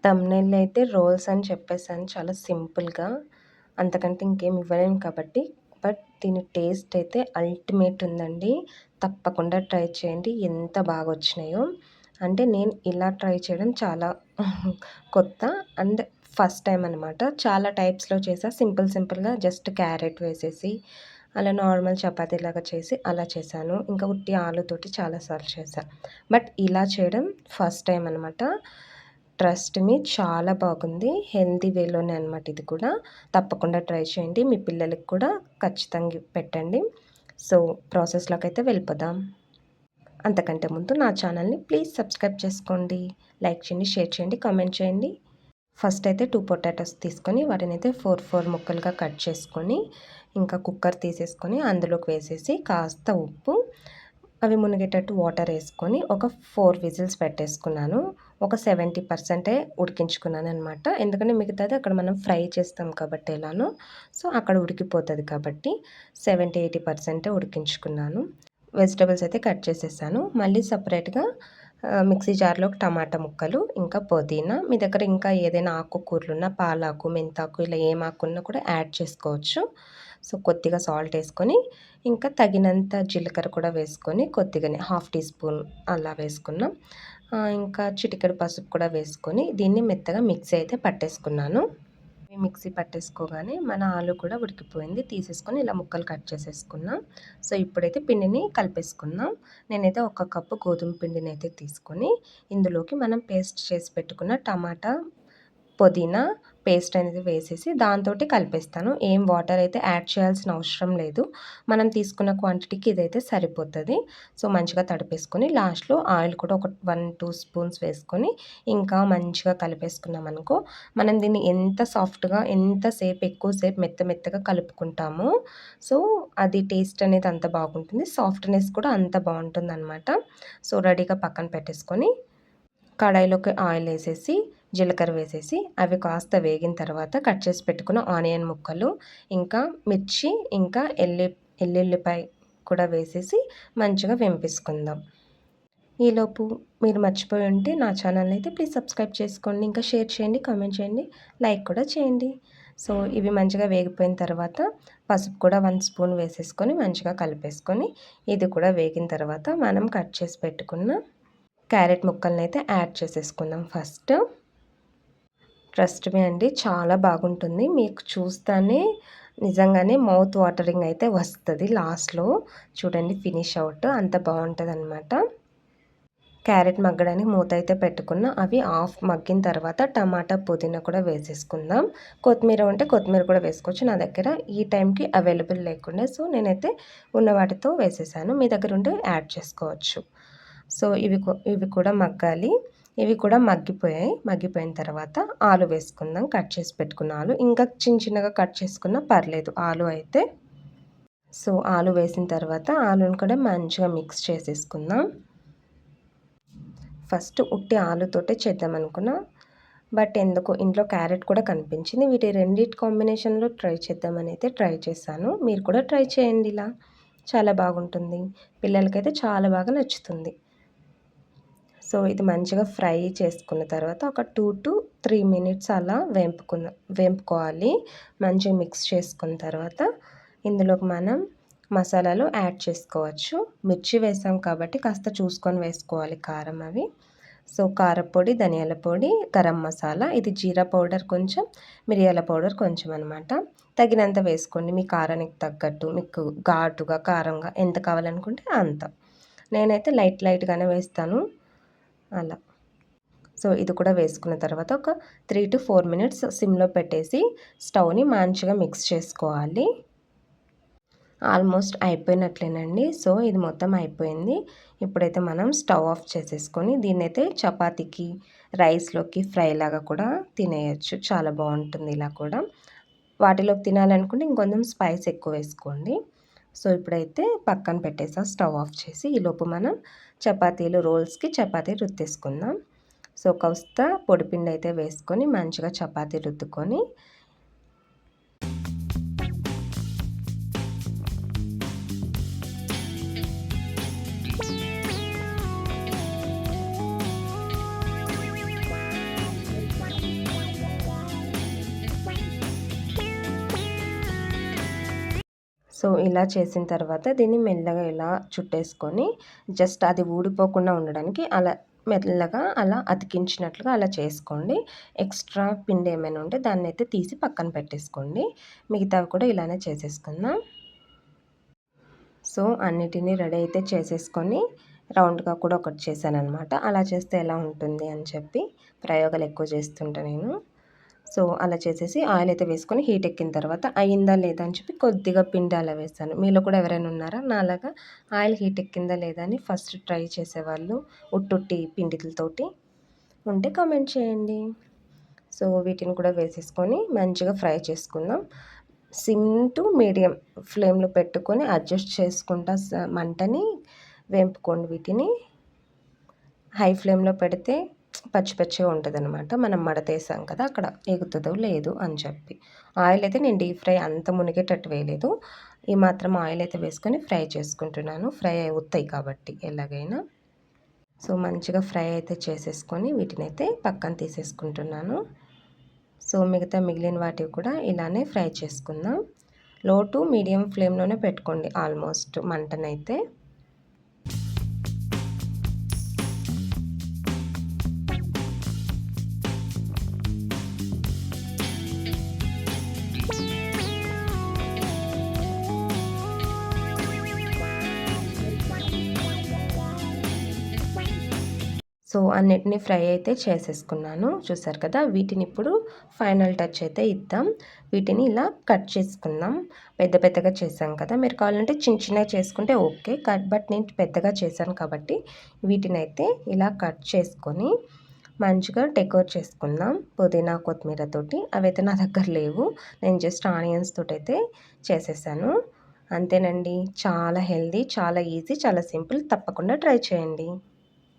Thumbnail అయితే roles అని చెప్పేసాను చాలా సింపుల్‌గా. అంతకంటే ఇంకేం ఇవ్వలేను కాబట్టి. బట్ దీని టేస్ట్ అయితే అల్టిమేట్ ఉందండి. తప్పకుండా ట్రై చేయండి. ఎంత బాగొచ్చినాయో. అంటే నేను ఇలా ట్రై చేయడం చాలా కొత్త అండ్ ఫస్ట్ టైమ్ అనమాట. చాలా టైప్స్‌లో చేశా. సింపుల్‌గా జస్ట్ క్యారెట్ వేసేసి, అలా నార్మల్ చపాతీలాగా చేసి అలా చేశాను. ఇంకా ఉట్టి ఆలుతోటి చాలా సార్లు చేశా. బట్ ఇలా చేయడం ఫస్ట్ టైమ్ అనమాట. ట్రస్ట్ మీ చాలా బాగుంది. హెల్తీ వేలోనే అనమాట ఇది కూడా. తప్పకుండా ట్రై చేయండి. మీ పిల్లలకి కూడా ఖచ్చితంగా పెట్టండి. సో, ప్రాసెస్‌లోకైతే వెళ్ళిపోదాం. అంతకంటే ముందు నా ఛానల్‌ని ప్లీజ్ సబ్స్క్రైబ్ చేసుకోండి. లైక్ చేయండి, షేర్ చేయండి, కామెంట్ చేయండి. ఫస్ట్ అయితే 2 పొటాటోస్ తీసుకొని వాటినైతే 4 ముక్కలుగా కట్ చేసుకొని, ఇంకా కుక్కర్ తీసేసుకొని అందులోకి వేసేసి కాస్త ఉప్పు, అవి మునిగేటట్టు వాటర్ వేసుకొని ఒక 4 విజిల్స్ పెట్టేసుకున్నాను. ఒక 70% ఉడికించుకున్నాననమాట. ఎందుకంటే మిగతాది అక్కడ మనం ఫ్రై చేస్తాం కాబట్టి ఎలానో, సో అక్కడ ఉడికిపోతది కాబట్టి 70-80% ఉడికించుకున్నాను. వెజిటబుల్స్ అయితే కట్ చేసేసాను. మళ్ళీ సెపరేట్‌గా మిక్సీ జార్‌లోకి టమాటా ముక్కలు, ఇంకా పుదీనా, మీ దగ్గర ఇంకా ఏదైనా ఆకుకూరలున్నా పాలాకు, మెంతాకు ఇలా ఏం ఆకున్నా కూడా యాడ్ చేసుకోవచ్చు. సో, కొద్దిగా సాల్ట్ వేసుకొని, ఇంకా తగినంత జీలకర్ర కూడా వేసుకొని కొద్దిగానే హాఫ్ టీ స్పూన్ అలా వేసుకున్నాం. ఇంకా చిటికెడు పసుపు కూడా వేసుకొని దీన్ని మెత్తగా మిక్సీ అయితే పట్టేసుకున్నాను. మిక్సీ పట్టేసుకోగానే మన ఆలు కూడా ఉడికిపోయింది. తీసేసుకొని ఇలా ముక్కలు కట్ చేసేసుకున్నాం. సో, ఇప్పుడైతే పిండిని కలిపేసుకుందాం. నేనైతే ఒక కప్పు గోధుమ పిండినైతే తీసుకొని, ఇందులోకి మనం పేస్ట్ చేసి పెట్టుకున్న టమాటా, పుదీనా పేస్ట్ అనేది వేసేసి దాంతోటి కలిపేస్తాను. ఏం వాటర్ అయితే యాడ్ చేయాల్సిన అవసరం లేదు. మనం తీసుకున్న క్వాంటిటీకి ఇదైతే సరిపోతది. సో, మంచిగా తడిపేసుకొని లాస్ట్‌లో ఆయిల్ కూడా ఒక 1-2 స్పూన్స్ వేసుకొని ఇంకా మంచిగా కలిపేసుకున్నామనుకో, మనం దీన్ని ఎంత సాఫ్ట్‌గా ఎంతసేపు ఎక్కువసేపు మెత్తగా కలుపుకుంటామో, సో, అది టేస్ట్ అనేది అంత బాగుంటుంది. సాఫ్ట్‌నెస్ కూడా అంత బావుంటుందనమాట. సో, రెడీగా పక్కన పెట్టేసుకొని కడాయిలోకి ఆయిల్ వేసేసి, జీలకర్ర వేసేసి, అవి కాస్త వేగిన తర్వాత కట్ చేసి పెట్టుకున్న ఆనియన్ ముక్కలు, ఇంకా మిర్చి, ఇంకా ఎల్లుల్లిపాయ కూడా వేసేసి మంచిగా వేంపేసుకుందాం. ఈలోపు మీరు మర్చిపోయి ఉంటే నా ఛానల్‌ని అయితే ప్లీజ్ సబ్స్క్రైబ్ చేసుకోండి. ఇంకా షేర్ చేయండి, కామెంట్ చేయండి, లైక్ కూడా చేయండి. సో, ఇవి మంచిగా వేగిపోయిన తర్వాత పసుపు కూడా 1 స్పూన్ వేసేసుకొని మంచిగా కలిపేసుకొని, ఇది కూడా వేగిన తర్వాత మనం కట్ చేసి పెట్టుకున్న క్యారెట్ ముక్కలనైతే యాడ్ చేసేసుకుందాం ఫస్ట్. ట్రస్ట్ మీ అండి చాలా బాగుంటుంది. మీకు చూస్తానే నిజంగానే మౌత్ వాటరింగ్ అయితే వస్తది లాస్ట్‌లో. చూడండి ఫినిష్ అవుట్ అంత బావుంటదనమాట. క్యారెట్ మగ్గడానికి మూత అయితే పెట్టుకున్న. అవి హాఫ్ మగ్గిన తర్వాత టమాటా, పుదీనా కూడా వేసేసుకుందాం. కొత్తిమీర ఉంటే కొత్తిమీర కూడా వేసుకోవచ్చు. నా దగ్గర ఈ టైంకి అవైలబుల్ లేకుండే, సో నేనైతే ఉన్న వాటితో వేసేసాను. మీ దగ్గర ఉంటే యాడ్ చేసుకోవచ్చు. సో, ఇవి కూడా మగ్గాలి. ఇవి కూడా మగ్గిపోయాయి. మగ్గిపోయిన తర్వాత ఆలు వేసుకుందాం. కట్ చేసి పెట్టుకున్న ఆలు. ఇంకా చిన్నగా కట్ చేసుకున్నా పర్లేదు ఆలు అయితే. సో, ఆలు వేసిన తర్వాత ఆలుని కూడా మంచిగా మిక్స్ చేసేసుకుందాం. ఫస్ట్ ఉట్టి ఆలుతోటే చేద్దామనుకున్నా. బట్ ఎందుకో ఇంట్లో క్యారెట్ కూడా కనిపించింది. వీటి రెండిటి కాంబినేషన్‌లో ట్రై చేద్దామని అయితే ట్రై చేశాను. మీరు కూడా ట్రై చేయండి ఇలా. చాలా బాగుంటుంది. పిల్లలకైతే చాలా బాగా నచ్చుతుంది. సో, ఇది మంచిగా ఫ్రై చేసుకున్న తర్వాత ఒక 2-3 మినిట్స్ అలా వేంపుకోవాలి. మంచిగా మిక్స్ చేసుకున్న తర్వాత ఇందులోకి మనం మసాలాలు యాడ్ చేసుకోవచ్చు. మిర్చి వేసాం కాబట్టి కాస్త చూసుకొని వేసుకోవాలి కారం అవి. సో, కారపొడి, ధనియాల పొడి, గరం మసాలా, ఇది జీరా పౌడర్ కొంచెం, మిరియాల పౌడర్ కొంచెం అనమాట. తగినంత వేసుకోండి. మీ కారానికి తగ్గట్టు మీకు ఘాటుగా, కారంగా ఎంత కావాలనుకుంటే అంత. నేనైతే లైట్‌గానే వేస్తాను. అలా. సో, ఇది కూడా వేసుకున్న తర్వాత ఒక 3-4 మినిట్స్ సిమ్‌లో పెట్టేసి స్టవ్‌ని మంచిగా మిక్స్ చేసుకోవాలి. ఆల్మోస్ట్ అయిపోయినట్లేనండి. సో, ఇది మొత్తం అయిపోయింది. ఇప్పుడైతే మనం స్టవ్ ఆఫ్ చేసేసుకొని దీన్నైతే చపాతీకి, రైస్‌లోకి ఫ్రైలాగా కూడా తినేయొచ్చు. చాలా బావుంటుంది ఇలా కూడా. వాటిలోకి తినాలనుకుంటే ఇంకొంచెం స్పైస్ ఎక్కువ వేసుకోండి. సో, ఇప్పుడైతే పక్కన పెట్టేసా స్టవ్ ఆఫ్ చేసి. ఈలోపు మనం రోల్స్‌కి చపాతీ రుద్దేసుకుందాం. సో, కాస్త పొడిపిండి అయితే వేసుకొని మంచిగా చపాతీ రుద్దుకొని సో ఇలా చేసిన తర్వాత దీన్ని మెల్లగా ఇలా చుట్టేసుకొని జస్ట్ అది ఊడిపోకుండా ఉండడానికి అలా మెల్లగా అలా అతికించినట్లుగా అలా చేసుకోండి. ఎక్స్ట్రా పిండి ఏమైనా ఉంటే దాన్నైతే తీసి పక్కన పెట్టేసుకోండి. మిగతావి కూడా ఇలానే చేసేసుకుందాం. సో అన్నిటినీ రెడీ అయితే చేసేసుకొని రౌండ్గా కూడా ఒకటి చేశాననమాట. అలా చేస్తే ఎలా ఉంటుంది అని చెప్పి ప్రయోగాలు ఎక్కువ చేస్తుంటా నేను. సో అలా చేసేసి ఆయిల్ అయితే వేసుకొని హీట్ ఎక్కిన తర్వాత అయిందా లేదా అని చెప్పి కొద్దిగా పిండి అలా వేస్తాను. మీలో కూడా ఎవరైనా ఉన్నారా నాలాగా ఆయిల్ హీట్ ఎక్కిందా లేదా అని ఫస్ట్ ట్రై చేసేవాళ్ళు ఉట్టుట్టి పిండిలతోటి ఉంటే కామెంట్ చేయండి. సో వీటిని కూడా వేసేసుకొని మంచిగా ఫ్రై చేసుకుందాం. సిమ్ టు మీడియం ఫ్లేమ్లో పెట్టుకొని అడ్జస్ట్ చేసుకుంటా మంటని వేపుకోండి. వీటిని హై ఫ్లేమ్లో పెడితే పచ్చి పచ్చిగా ఉంటుందన్నమాట. మనం మడతేసాం కదా అక్కడ ఎగుతుందో లేదు అని చెప్పి. ఆయిల్ అయితే నేను డీప్ ఫ్రై అంత మునిగేటట్టు వేయలేదు. ఈ మాత్రం ఆయిల్ అయితే వేసుకొని ఫ్రై చేసుకుంటున్నాను. ఫ్రై అవుతాయి కాబట్టి ఎలాగైనా. సో మంచిగా ఫ్రై అయితే చేసేసుకొని వీటినైతే పక్కన తీసేసుకుంటున్నాను. సో మిగిలిన వాటివి కూడా ఇలానే ఫ్రై చేసుకుందాం. లో టు మీడియం ఫ్లేమ్లోనే పెట్టుకోండి ఆల్మోస్ట్ మంటనైతే. సో అన్నిటిని ఫ్రై అయితే చేసేసుకున్నాను. చూసారు కదా వీటిని ఇప్పుడు ఫైనల్ టచ్ అయితే ఇద్దాం. వీటిని ఇలా కట్ చేసుకుందాం. పెద్దగా చేసాం కదా, మీరు కావాలంటే చిన్నగా చేసుకుంటే ఓకే. బట్ నేను పెద్దగా చేశాను కాబట్టి వీటినైతే ఇలా కట్ చేసుకొని మంచిగా డెకోర్ చేసుకుందాం పుదీనా కొత్తిమీరతోటి. అవైతే నా దగ్గర లేవు, నేను జస్ట్ ఆనియన్స్ తోటి అయితే చేసేసాను. అంతేనండి, చాలా హెల్దీ, చాలా ఈజీ, చాలా సింపుల్. తప్పకుండా ట్రై చేయండి.